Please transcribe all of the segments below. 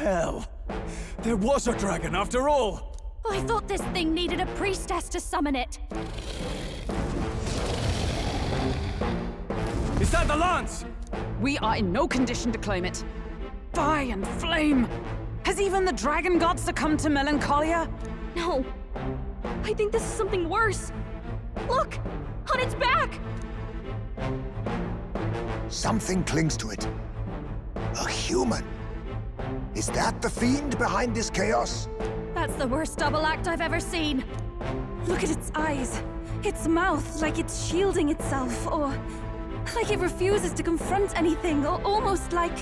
hell! There was a dragon after all! I thought this thing needed a priestess to summon it. Is that the lance? We are in no condition to claim it. Fire and flame! Has even the dragon god succumbed to melancholia? No. I think this is something worse. Look! On its back! Something clings to it. A human. Is that the fiend behind this chaos? That's the worst double act I've ever seen. Look at its eyes. Its mouth, like it's shielding itself, or like it refuses to confront anything, or almost like...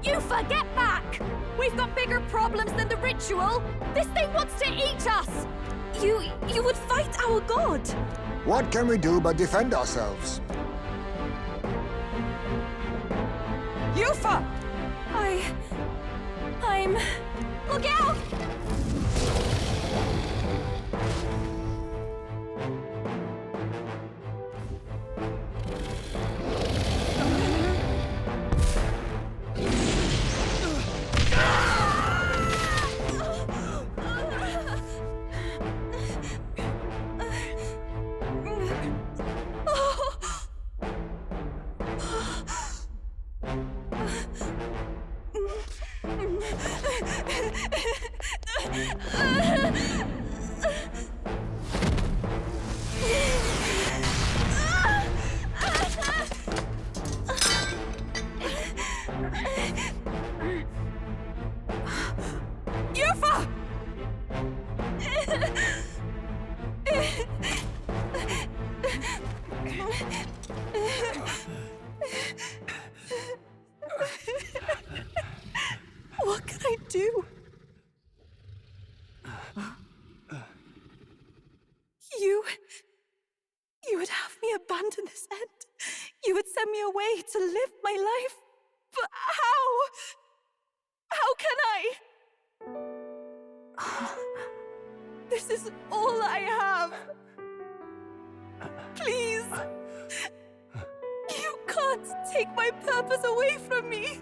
You forget back! We've got bigger problems than the ritual! This thing wants to eat us! You would fight our god! What can we do but defend ourselves? Yufa! I'm... Look out! What can I do? You would have me abandon this end. You would send me away to live my life. But how? How can I? This is all I have. Please. You can't take my purpose away from me.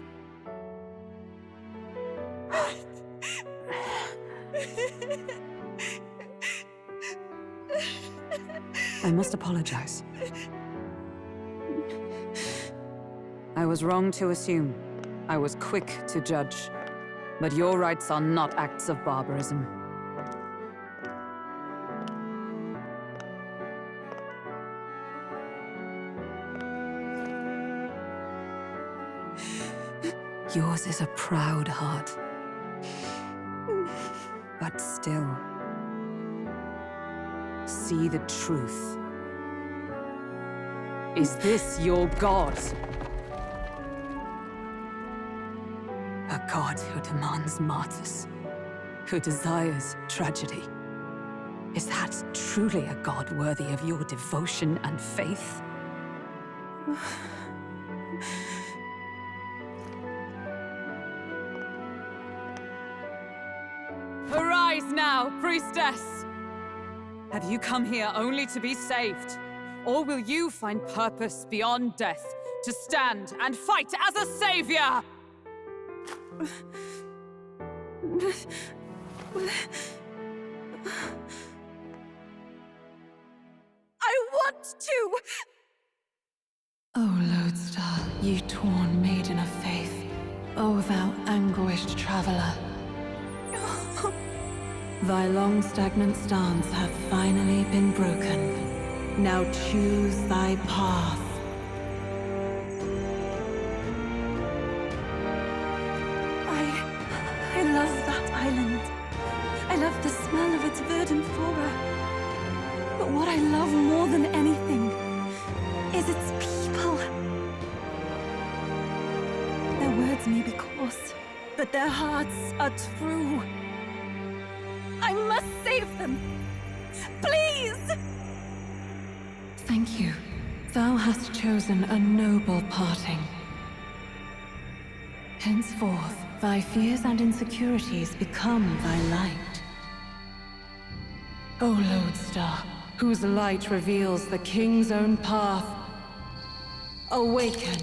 I must apologize. I was wrong to assume. I was quick to judge. But your rites are not acts of barbarism. Yours is a proud heart. But still, see the truth. Is this your god? A god who demands martyrs, who desires tragedy. Is that truly a god worthy of your devotion and faith? Arise now, priestess! Have you come here only to be saved? Or will you find purpose beyond death, to stand and fight as a savior? I want to! O lodestar, ye torn maiden of faith, O thou anguished traveler. Thy long stagnant stance hath finally been broken. Now choose thy path. I love that island. I love the smell of its verdant flora. But what I love more than anything is its people. Their words may be coarse, but their hearts are true. I must save them. Please! Thank you. Thou hast chosen a noble parting. Henceforth, thy fears and insecurities become thy light. O lodestar, whose light reveals the king's own path, awaken.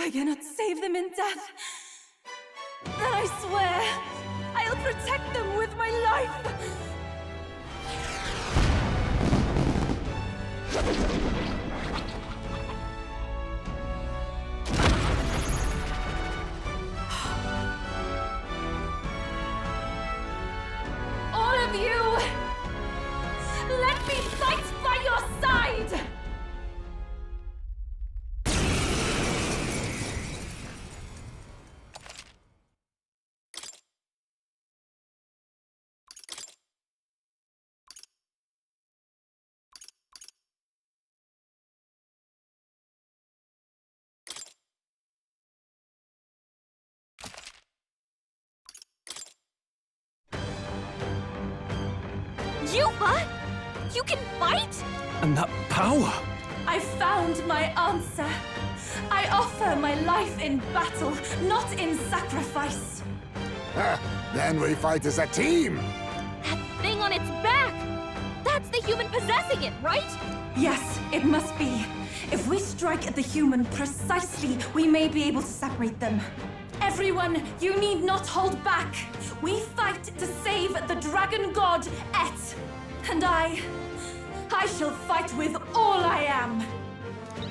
If I cannot save them in death, then I swear I'll protect them with my life! All of you! Let me fight by your side! Yuba! You can fight? And that power! I found my answer. I offer my life in battle, not in sacrifice. Then we fight as a team! That thing on its back! That's the human possessing it, right? Yes, it must be. If we strike at the human precisely, we may be able to separate them. Everyone, you need not hold back. We fight to save the dragon god, Et. And I shall fight with all I am.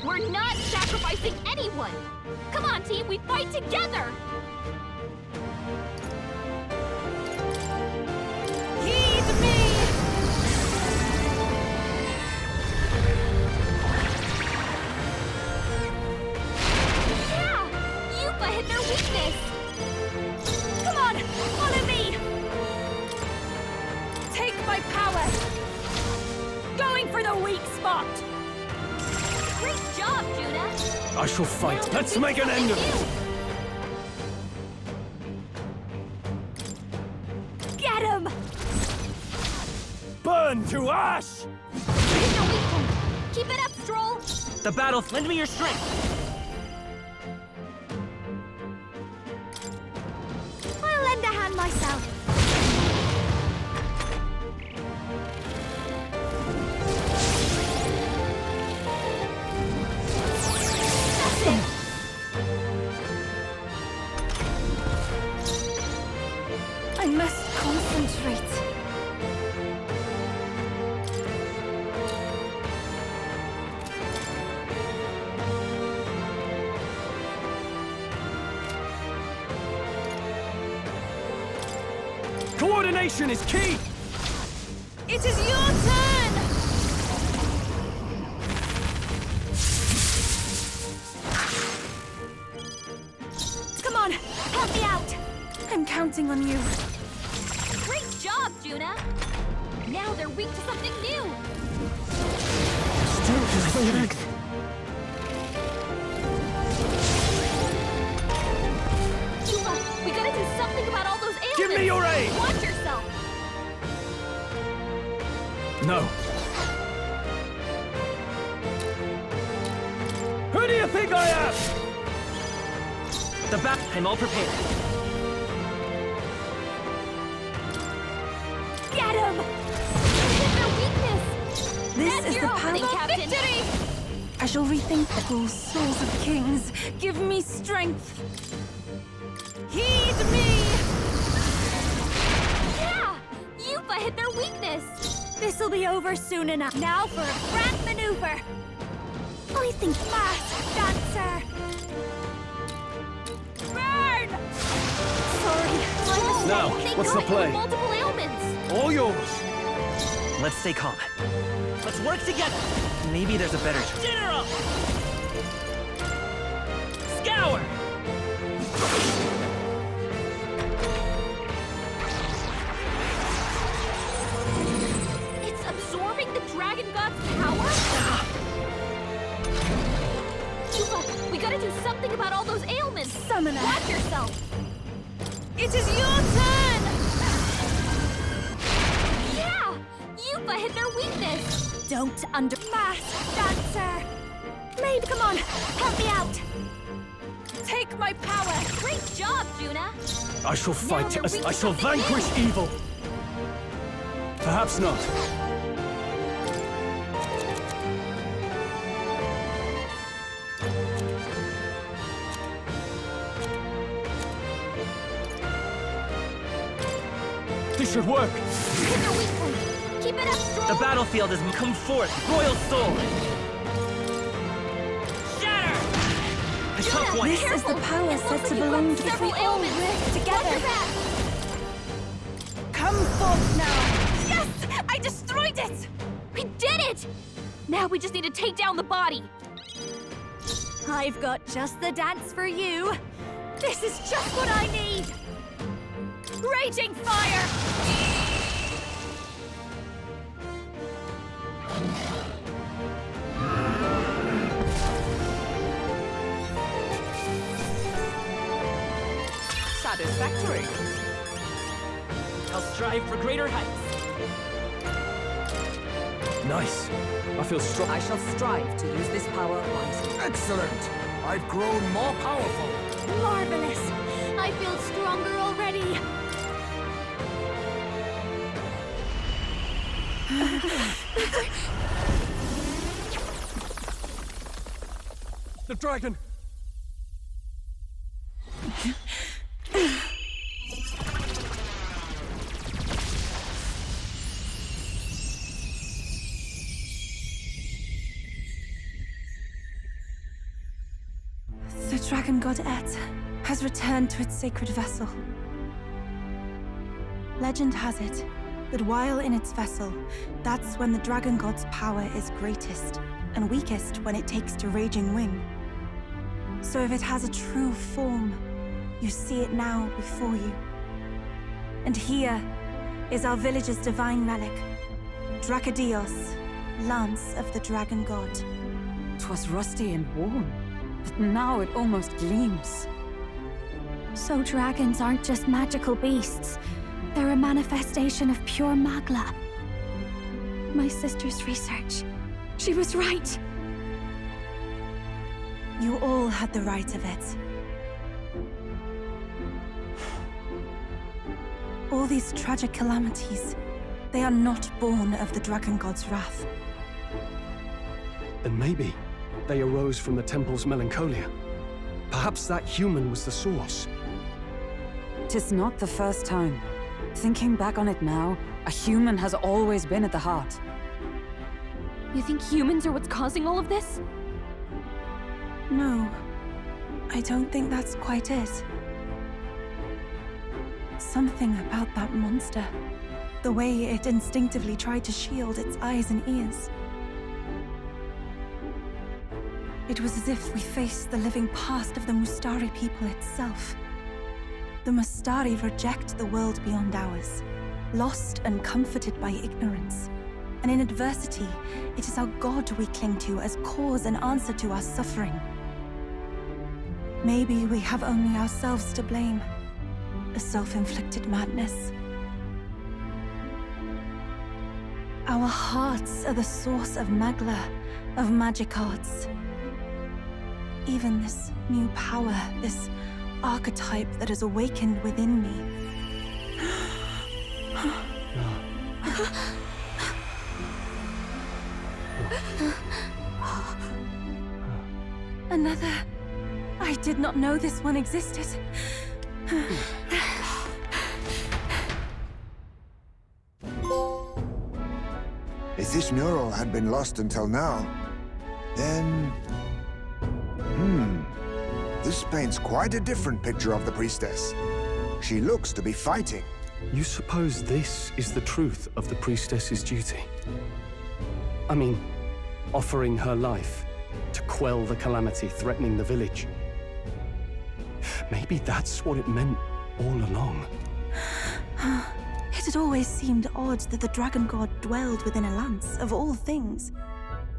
We're not sacrificing anyone! Come on, team, we fight together! Heed me! Yeah! Yuba hit their weakness! Come on, follow me! Take my power! Going for the weak spot! Great job, Juna! I shall fight. Now Let's do make an end of something it! new. Get him! Burn to ash! Hit their weak point! Keep it up, Stroll! The battle, lend me your strength! I'll lend a hand myself. That's it! I must concentrate. Coordination is key! It is your turn! Come on, help me out! I'm counting on you. Great job, Juna! Now they're weak to something new! Yuba, we gotta do something about all those ailments! Give me your aid! Watch yourself! No. Who do you think I am? The bat, I'm all prepared. Get him! Hit their weakness! This That's is your the opening, power of Captain! victory! I shall rethink the whole souls of kings. Give me strength. Heed me! Yeah! Yuba hit their weakness! This'll be over soon enough. Now for a grand maneuver! I think fast, dancer! Burn! Sorry, my mistake. Now, They what's got the play? you with multiple ailments! All yours! Let's stay calm. Let's work together! Maybe there's a better choice. General! Scour! It's absorbing the dragon god's power? Yuba, we gotta do something about all those ailments! Summoner. Watch yourself! It is your turn! Yeah! Yuba hit their weakness! Don't fast, dancer! Maybe, come on, help me out! Take my power! Great job, Juna! I shall fight they're as weak I to shall something vanquish new. evil! Perhaps not. This should work. Hit the weak point. Keep it up, Stroll. The battlefield has come forth, royal soul! Shatter! A tough one! This is the power It said looks to like you've belong got to several we all ailments. live Watch together. your back. Come forth now! Yes! I destroyed it! We did it! Now we just need to take down the body. I've got just the dance for you. This is just what I need. Raging fire! Satisfactory. I'll strive for greater heights. Nice. I feel strong. I shall strive to use this power wisely. Excellent! I've grown more powerful. Marvelous! I feel stronger already. The dragon! The dragon god Et has returned to its sacred vessel. Legend has it that while in its vessel, that's when the dragon god's power is greatest, and weakest when it takes to raging wing. So if it has a true form, you see it now before you. And here is our village's divine relic, Dracadios, Lance of the Dragon God. 'Twas rusty and worn, but now it almost gleams. So dragons aren't just magical beasts. They're a manifestation of pure Magla. My sister's research. She was right. You all had the right of it. All these tragic calamities, they are not born of the Dragon God's wrath. And maybe they arose from the temple's melancholia. Perhaps that human was the source. 'Tis not the first time. Thinking back on it now, a human has always been at the heart. You think humans are what's causing all of this? No, I don't think that's quite it. Something about that monster. The way it instinctively tried to shield its eyes and ears. It was as if we faced the living past of the Mustari people itself. The Mustari reject the world beyond ours, lost and comforted by ignorance. And in adversity, it is our God we cling to as cause and answer to our suffering. Maybe we have only ourselves to blame. A self-inflicted madness. Our hearts are the source of Magla, of magic arts. Even this new power, this archetype that has awakened within me. Another. I did not know this one existed. If this mural had been lost until now, then... This paints quite a different picture of the priestess. She looks to be fighting. You suppose this is the truth of the priestess's duty? I mean, offering her life to quell the calamity threatening the village. Maybe that's what it meant all along. It had always seemed odd that the dragon god dwelled within a lance, of all things.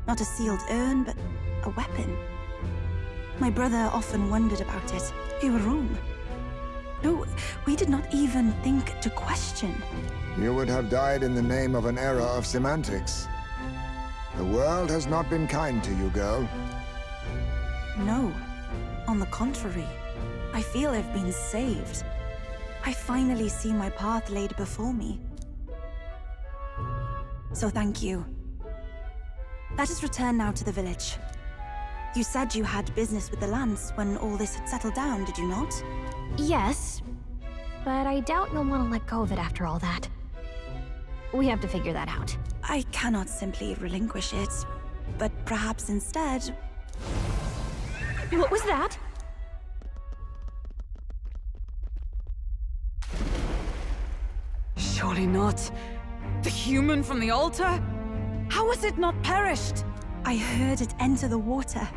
Not a sealed urn, but a weapon. My brother often wondered about it. We were wrong. No, we did not even think to question. You would have died in the name of an era of semantics. The world has not been kind to you, girl. No. On the contrary, I feel I've been saved. I finally see my path laid before me. So thank you. Let us return now to the village. You said you had business with the lance when all this had settled down, did you not? Yes, but I doubt you'll want to let go of it after all that. We have to figure that out. I cannot simply relinquish it, but perhaps instead... What was that? Surely not. The human from the altar? How has it not perished? I heard it enter the water.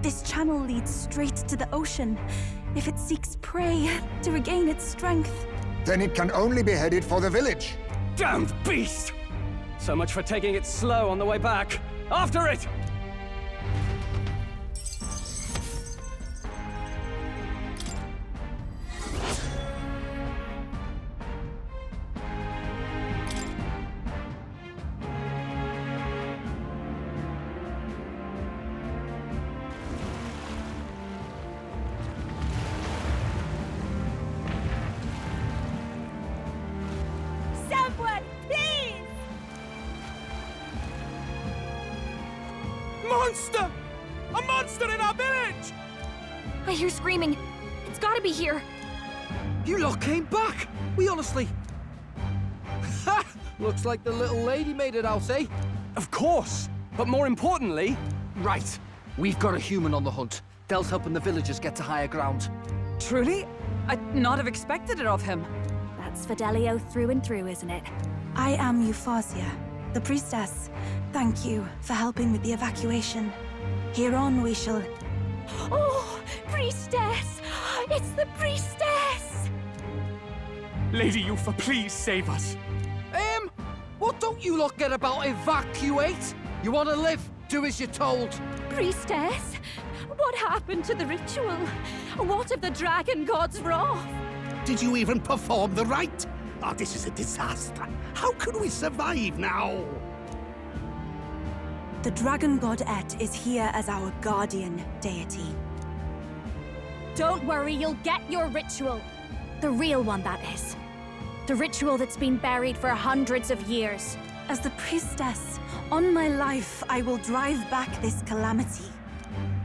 This channel leads straight to the ocean. If it seeks prey to regain its strength... Then it can only be headed for the village. Damned beast! So much for taking it slow on the way back. After it! Someone, please! Monster! A monster in our village! I hear screaming. It's gotta be here. You lot came back! We honestly... Ha! Looks like the little lady made it out, eh? Of course! But more importantly... Right. We've got a human on the hunt. Del's helping the villagers get to higher ground. Truly? I'd not have expected it of him. That's Fidelio through and through, isn't it? I am Euphausia, the priestess. Thank you for helping with the evacuation. Here on we shall... Oh, priestess! It's the priestess! Lady Yufa, please save us. What don't you lot get about evacuate? You want to live? Do as you're told. Priestess? What happened to the ritual? What of the dragon god's wrath? Did you even perform the rite? Oh, this is a disaster. How can we survive now? The dragon god Et is here as our guardian deity. Don't worry, you'll get your ritual. The real one, that is. The ritual that's been buried for hundreds of years. As the priestess, on my life, I will drive back this calamity.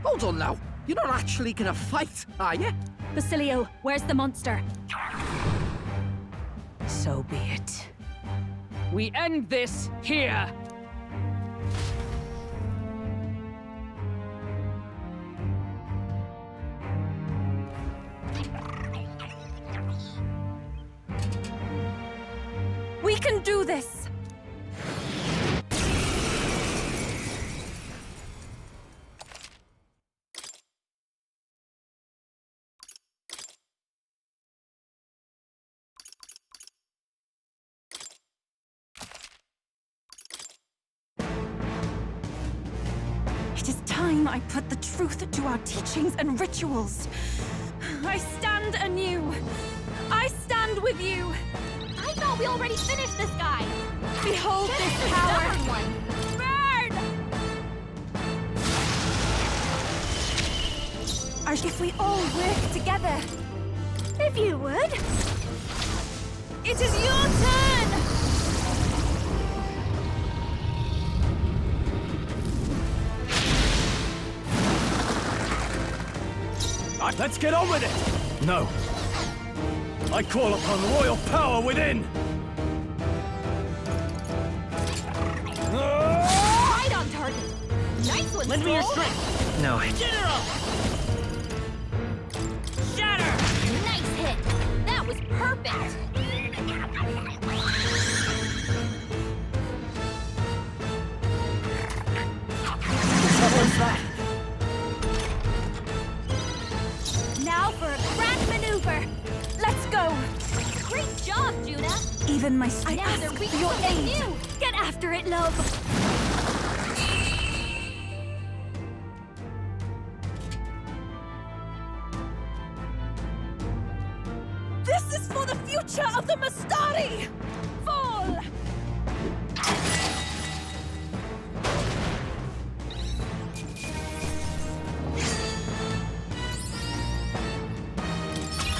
Hold on now. You're not actually gonna fight, are you? Basilio, where's the monster? So be it. We end this here. We can do this! It is time I put the truth to our teachings and rituals. I stand anew. I stand with you. I thought we already finished this guy! Behold This this is the power! stubborn one! Burn! As if we all work together. If you would. It is your turn! Let's get on with it! No. I call upon royal power within! Right on target! Nice one, Lend me your Scroll. strength. No. General! Shatter! Nice hit! That was perfect! What's that? Now for a grand maneuver! Let's go! Great job, Judah! Even my Now ask they're weak for your to something aid. new! Get after it, love! This is for the future of the Mastari! Fall!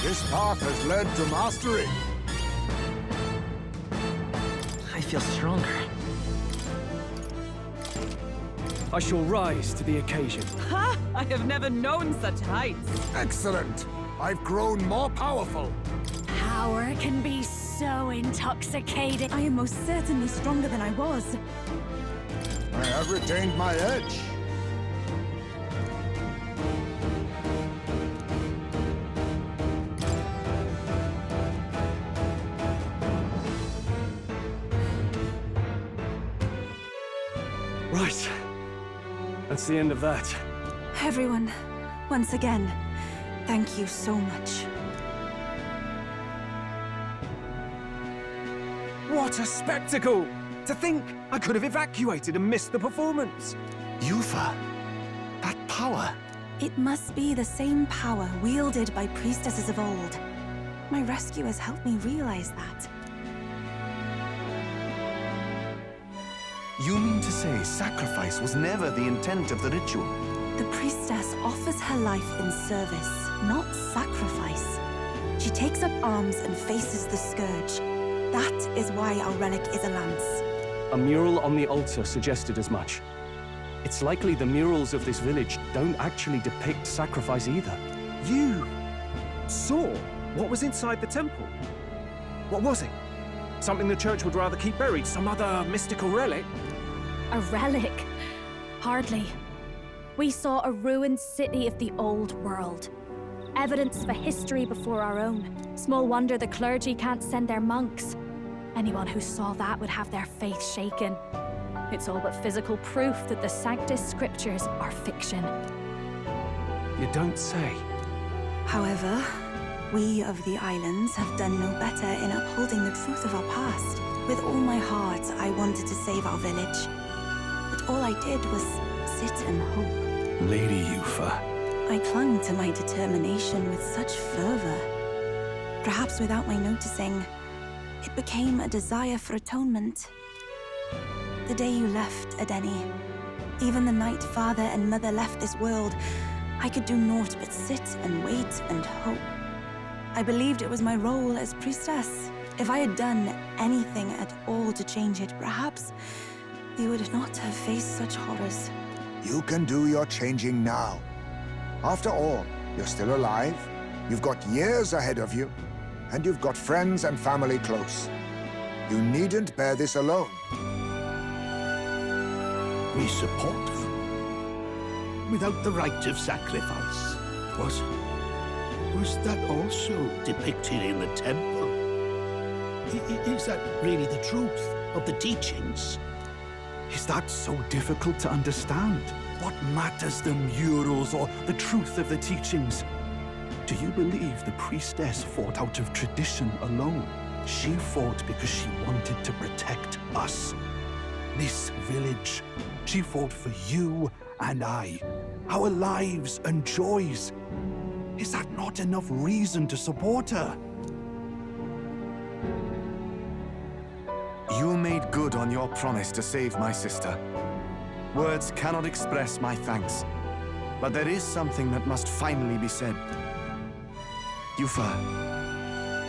This path has led to mastery. I feel stronger. I shall rise to the occasion. Ha! I have never known such heights. Excellent. I've grown more powerful. Power can be so so intoxicated. I am most certainly stronger than I was. I have retained my edge. Right. That's the end of that. Everyone, once again, thank you so much. What a spectacle! To think I could have evacuated and missed the performance. Yufa, that power. It must be the same power wielded by priestesses of old. My rescuers helped me realize that. You mean to say sacrifice was never the intent of the ritual? The priestess offers her life in service, not sacrifice. She takes up arms and faces the scourge. That is why our relic is a lance. A mural on the altar suggested as much. It's likely the murals of this village don't actually depict sacrifice either. You saw what was inside the temple? What was it? Something the church would rather keep buried? Some other mystical relic? A relic? Hardly. We saw a ruined city of the old world. Evidence of a history before our own. Small wonder the clergy can't send their monks. Anyone who saw that would have their faith shaken. It's all but physical proof that the Sanctus Scriptures are fiction. You don't say. However, we of the islands have done no better in upholding the truth of our past. With all my heart, I wanted to save our village. But all I did was sit and hope. Lady Yufa. I clung to my determination with such fervor. Perhaps without my noticing, it became a desire for atonement. The day you left, Adeni, even the night Father and Mother left this world, I could do naught but sit and wait and hope. I believed it was my role as priestess. If I had done anything at all to change it, perhaps we would not have faced such horrors. You can do your changing now. After all, you're still alive, you've got years ahead of you, and you've got friends and family close. You needn't bear this alone. We support her. Without the rite of sacrifice. Was that also depicted in the temple? Is that really the truth of the teachings? Is that so difficult to understand? What matters the murals or the truth of the teachings? Do you believe the priestess fought out of tradition alone? She fought because she wanted to protect us. This village. She fought for you and I. Our lives and joys. Is that not enough reason to support her? You made good on your promise to save my sister. Words cannot express my thanks. But there is something that must finally be said. Yufa,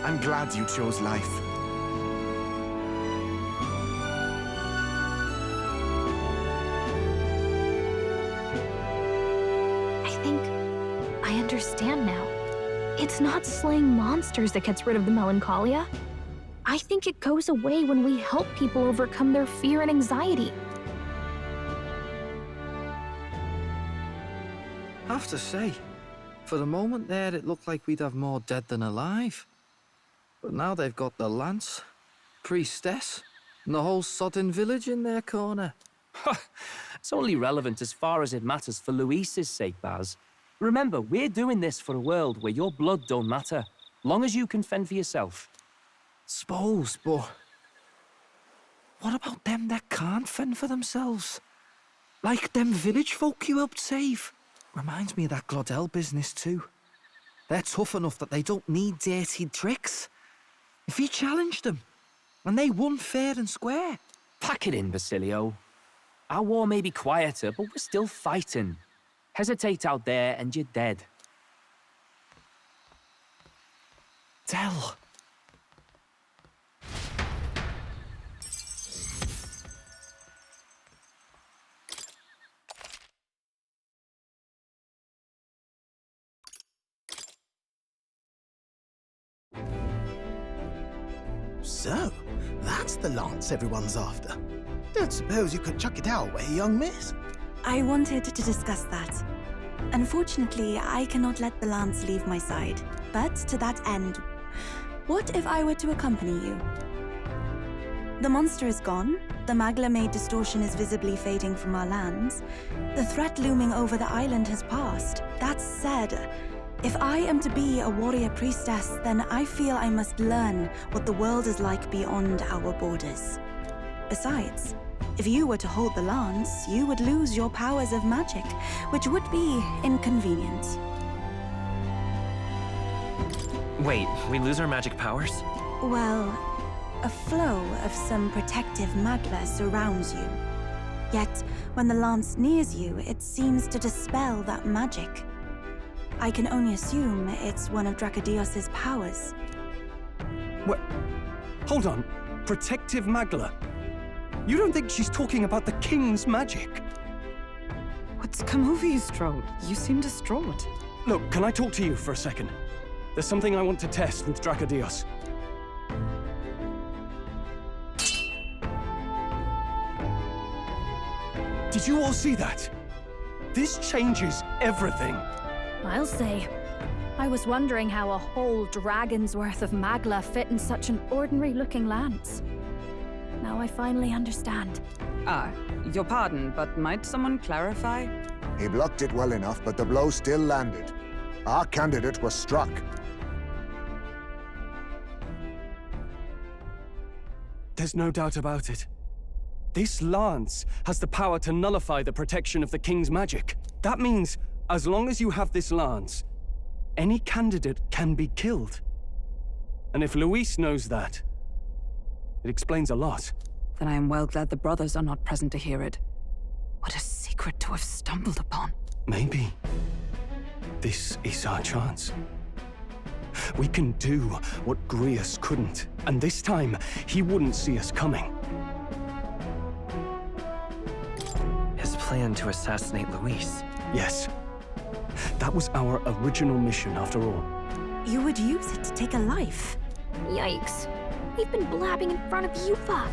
I'm glad you chose life. I think I understand now. It's not slaying monsters that gets rid of the melancholia. I think it goes away when we help people overcome their fear and anxiety. Have to say, for the moment there, it looked like we'd have more dead than alive. But now they've got the lance, priestess, and the whole sodden village in their corner. It's only relevant as far as it matters for Luis's sake, Baz. Remember, we're doing this for a world where your blood don't matter, long as you can fend for yourself. Suppose, but what about them that can't fend for themselves? Like them village folk you helped save. Reminds me of that Glodell business too. They're tough enough that they don't need dirty tricks. If you challenged them, and they won fair and square. Pack it in, Basilio. Our war may be quieter, but we're still fighting. Hesitate out there and you're dead. Tell. So, that's the lance everyone's after. Don't suppose you could chuck it our way, young miss? I wanted to discuss that. Unfortunately, I cannot let the lance leave my side. But to that end, what if I were to accompany you? The monster is gone, the Magla-made distortion is visibly fading from our lands, the threat looming over the island has passed. That said, if I am to be a warrior priestess, then I feel I must learn what the world is like beyond our borders. Besides, if you were to hold the lance, you would lose your powers of magic, which would be inconvenient. Wait, we lose our magic powers? Well, a flow of some protective magla surrounds you. Yet, when the lance nears you, it seems to dispel that magic. I can only assume it's one of Dracodios's powers. What? Hold on. Protective magla? You don't think she's talking about the king's magic? What's come over you, Stroll? You seem distraught. Look, can I talk to you for a second? There's something I want to test with Dracodios. Did you all see that? This changes everything. I'll say. I was wondering how a whole dragon's worth of magla fit in such an ordinary-looking lance. Now I finally understand. Your pardon, but might someone clarify? He blocked it well enough, but the blow still landed. Our candidate was struck. There's no doubt about it. This lance has the power to nullify the protection of the king's magic. That means, as long as you have this lance, any candidate can be killed. And if Luis knows that, it explains a lot. Then I am well glad the brothers are not present to hear it. What a secret to have stumbled upon. Maybe this is our chance. We can do what Grius couldn't, and this time, he wouldn't see us coming. His plan to assassinate Luis. Yes. That was our original mission, after all. You would use it to take a life. Yikes. We've been blabbing in front of Yufa.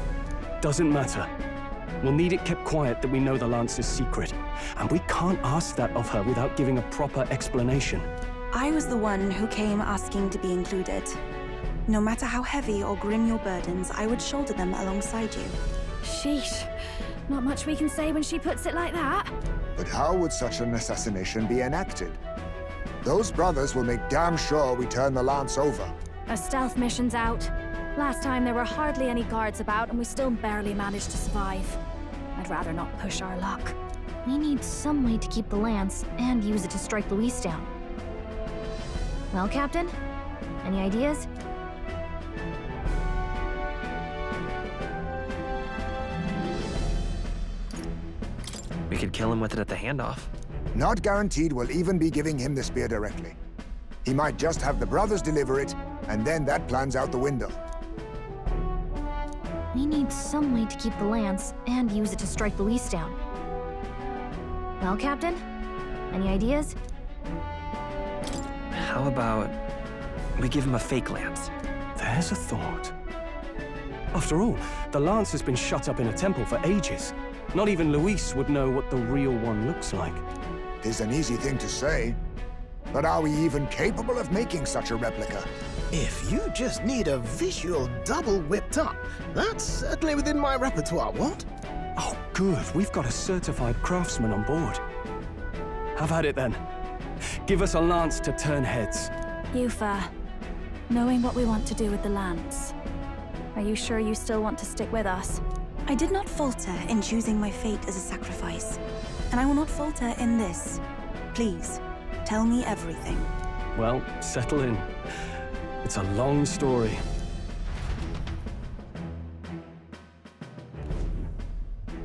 Doesn't matter. We'll need it kept quiet that we know the lance is secret. And we can't ask that of her without giving a proper explanation. I was the one who came asking to be included. No matter how heavy or grim your burdens, I would shoulder them alongside you. Sheesh. Not much we can say when she puts it like that. But how would such an assassination be enacted? Those brothers will make damn sure we turn the lance over. A stealth mission's out. Last time there were hardly any guards about and we still barely managed to survive. I'd rather not push our luck. We need some way to keep the lance and use it to strike Luis down. Well, Captain? Any ideas? We could kill him with it at the handoff. Not guaranteed we'll even be giving him the spear directly. He might just have the brothers deliver it, and then that plan's out the window. We need some way to keep the lance and use it to strike Luis down. Well, Captain? Any ideas? How about we give him a fake lance? There's a thought. After all, the lance has been shut up in a temple for ages. Not even Luis would know what the real one looks like. 'Tis an easy thing to say, but are we even capable of making such a replica? If you just need a visual double whipped up, that's certainly within my repertoire, what? Oh, good. We've got a certified craftsman on board. Have at it then. Give us a lance to turn heads. Yufa, knowing what we want to do with the lance, are you sure you still want to stick with us? I did not falter in choosing my fate as a sacrifice, and I will not falter in this. Please, tell me everything. Well, settle in. It's a long story.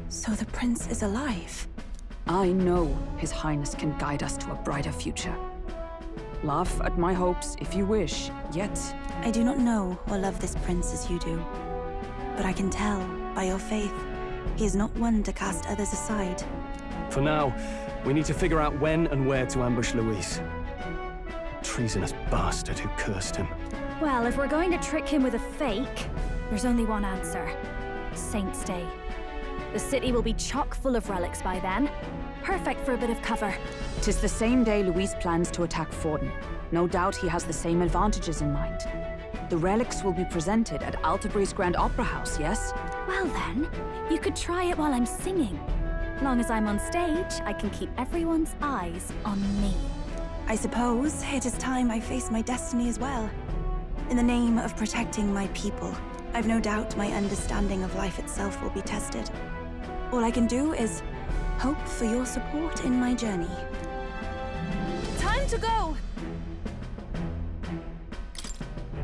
So the prince is alive? I know His Highness can guide us to a brighter future. Laugh at my hopes if you wish, yet... I do not know or love this prince as you do. But I can tell, by your faith, he is not one to cast others aside. For now, we need to figure out when and where to ambush Luis. Treasonous bastard who cursed him. Well, if we're going to trick him with a fake, There's only one answer. Saint's Day. The city will be chock full of relics by then. Perfect for a bit of cover. 'Tis the same day Luis plans to attack Forden. No doubt he has the same advantages in mind. The relics will be presented at Altabury's Grand Opera House, yes? Well then, you could try it while I'm singing. Long as I'm on stage, I can keep everyone's eyes on me. I suppose it is time I face my destiny as well. In the name of protecting my people, I've no doubt my understanding of life itself will be tested. All I can do is hope for your support in my journey. Time to go!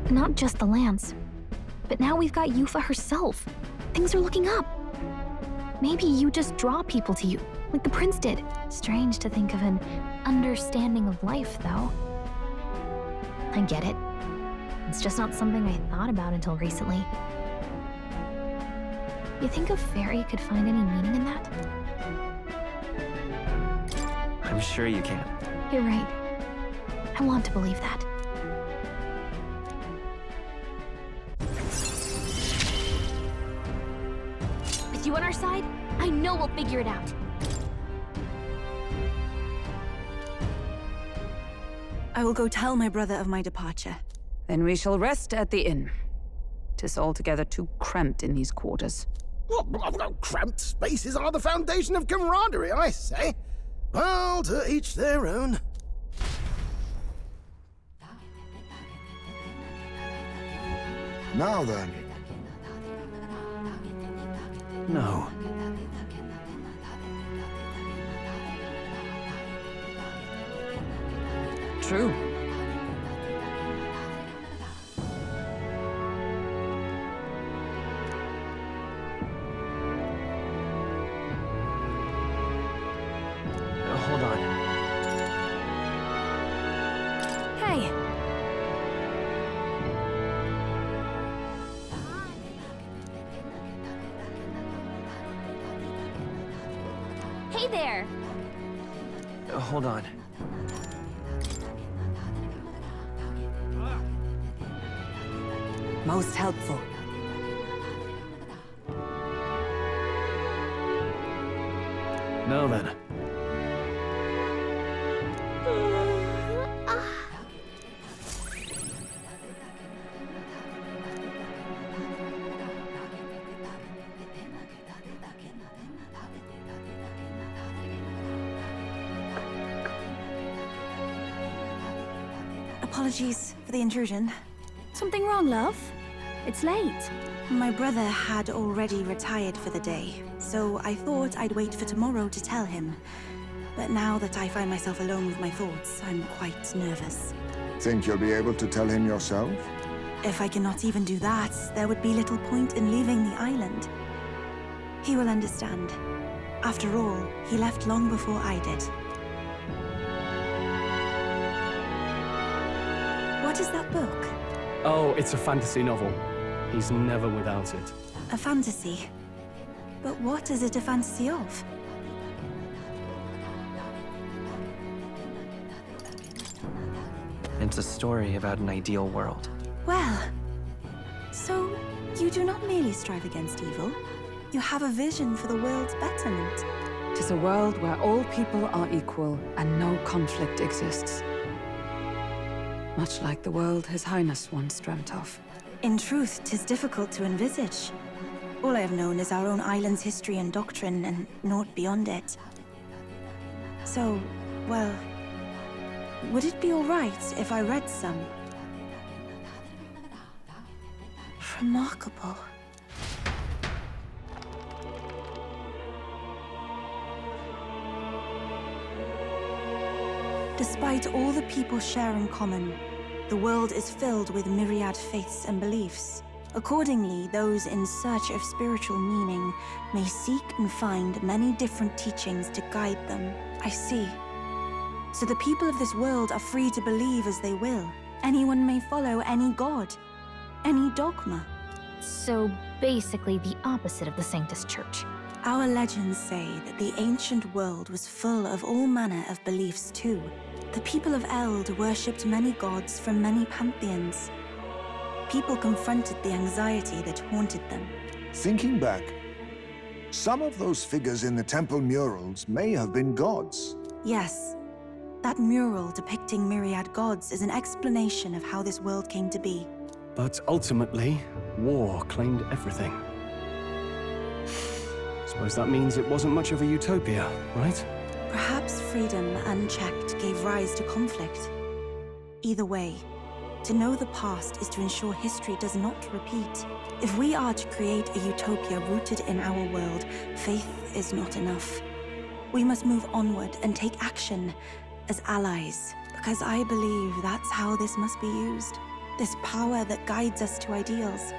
Not just the lance, but now we've got Yufa herself. Things are looking up. Maybe you just draw people to you, like the prince did. Strange to think of an understanding of life, though. I get it. It's just not something I thought about until recently. You think a fairy could find any meaning in that? I'm sure you can. You're right. I want to believe that. With you on our side, I know we'll figure it out. I will go tell my brother of my departure. Then we shall rest at the inn. 'Tis altogether too cramped in these quarters. Well, cramped spaces are the foundation of camaraderie, I say. Well, to each their own. Now then. No. True. Hold on. Hey. Hey there. Hold on. Most helpful. Now then. Apologies for the intrusion. Something wrong, love? It's late. My brother had already retired for the day, so I thought I'd wait for tomorrow to tell him. But now that I find myself alone with my thoughts, I'm quite nervous. Think you'll be able to tell him yourself? If I cannot even do that, there would be little point in leaving the island. He will understand. After all, he left long before I did. What is that book? Oh, it's a fantasy novel. He's never without it. A fantasy? But what is it a fantasy of? It's a story about an ideal world. Well, so you do not merely strive against evil. You have a vision for the world's betterment. 'Tis a world where all people are equal and no conflict exists. Much like the world His Highness once dreamt of. In truth, 'tis difficult to envisage. All I have known is our own island's history and doctrine, and naught beyond it. So, well, would it be all right if I read some? Remarkable. Despite all the people share in common, the world is filled with myriad faiths and beliefs. Accordingly, those in search of spiritual meaning may seek and find many different teachings to guide them. I see. So the people of this world are free to believe as they will. Anyone may follow any god, any dogma. So basically the opposite of the Sanctus Church. Our legends say that the ancient world was full of all manner of beliefs too. The people of Eld worshipped many gods from many pantheons. people confronted the anxiety that haunted them. Thinking back, some of those figures in the temple murals may have been gods. Yes, that mural depicting myriad gods is an explanation of how this world came to be. But ultimately, war claimed everything. Suppose that means it wasn't much of a utopia, right? Perhaps freedom unchecked gave rise to conflict. Either way, to know the past is to ensure history does not repeat. If we are to create a utopia rooted in our world, faith is not enough. We must move onward and take action as allies, because I believe that's how this must be used. This power that guides us to ideals.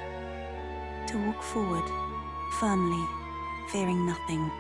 To walk forward, firmly, fearing nothing.